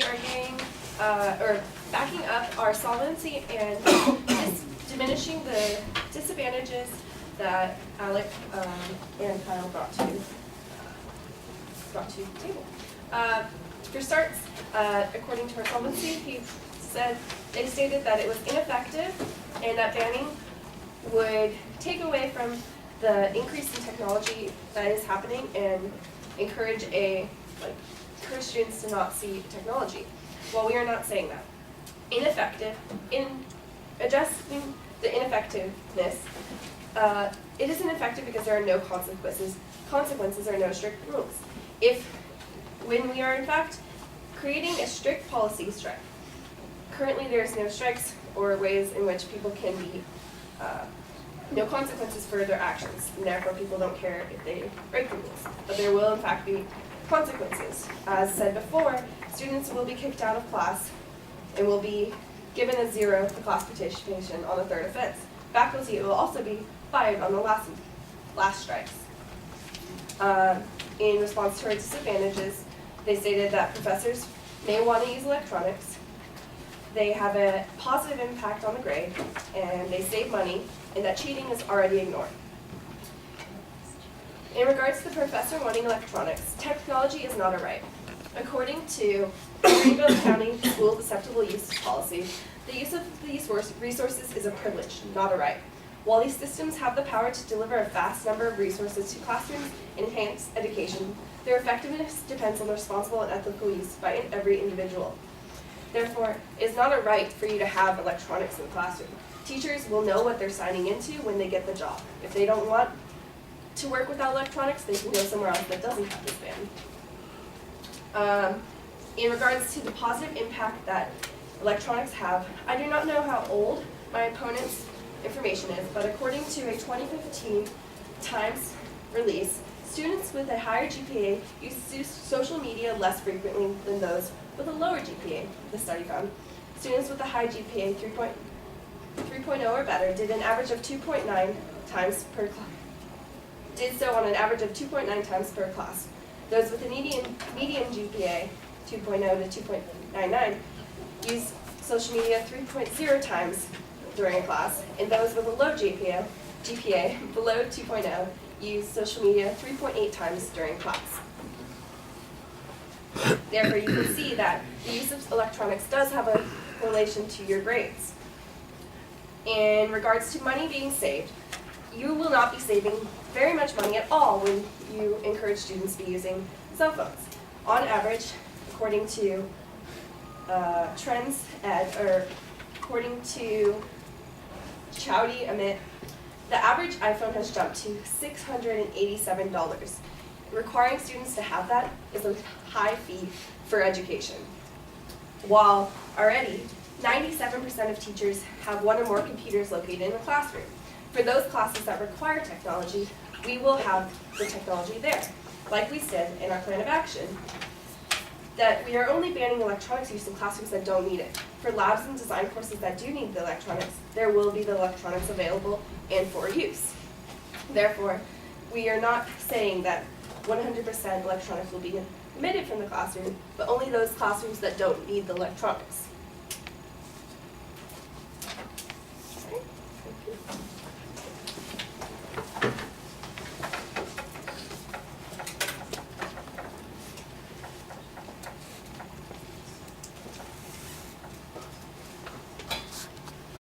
we are getting, or backing up our solvency and diminishing the disadvantages that Alec and Kyle brought to the table. For starts, according to our solvency, they stated that it was ineffective and that banning would take away from the increase in technology that is happening and encourage students to not see technology. Well, we are not saying that. Ineffective, in addressing the ineffectiveness, it is ineffective because there are no consequences. Consequences are no strict rules. When we are in fact creating a strict policy strike, currently there's no strikes or ways in which people can be, no consequences for their actions, and therefore people don't care if they break the rules. But there will in fact be consequences. As said before, students will be kicked out of class and will be given a 0 for class participation on the 3rd offense. Faculty will also be fired on the last strikes. In response to our disadvantages, they stated that professors may want to use electronics, they have a positive impact on the grade, and they save money, and that cheating is already ignored. In regards to the professor wanting electronics, technology is not a right. According to Greenville County School Acceptable Use Policy, the use of these resources is a privilege, not a right. While these systems have the power to deliver a vast number of resources to classrooms and enhance education, their effectiveness depends on the responsible and ethical use by every individual. Therefore, it is not a right for you to have electronics in the classroom. Teachers will know what they're signing into when they get the job. If they don't want to work without electronics, they can go somewhere else that doesn't have this ban. In regards to the positive impact that electronics have, I do not know how old my opponent's information is, but according to a 2015 Times release, students with a higher GPA use social media less frequently than those with a lower GPA, the study found. Students with a high GPA 3.0 or better did an average of 2.9 times per class. Did so on an average of 2.9 times per class. Those with a median GPA 2.0 to 2.99 use social media 3.0 times during a class, and those with a low GPA below 2.0 use social media 3.8 times during class. Therefore, you can see that the use of electronics does have a correlation to your grades. In regards to money being saved, you will not be saving very much money at all when you encourage students to be using cell phones. On average, according to Trends Ed, or according to Chowdy Amit, the average iPhone has jumped to $687. Requiring students to have that is a high fee for education. While already 97% of teachers have one or more computers located in the classroom. For those classes that require technology, we will have the technology there. Like we said in our plan of action, that we are only banning electronics use in classrooms that don't need it. For labs and design courses that do need the electronics, there will be the electronics available and for use. Therefore, we are not saying that 100% electronics will be omitted from the classroom, but only those classrooms that don't need the electronics.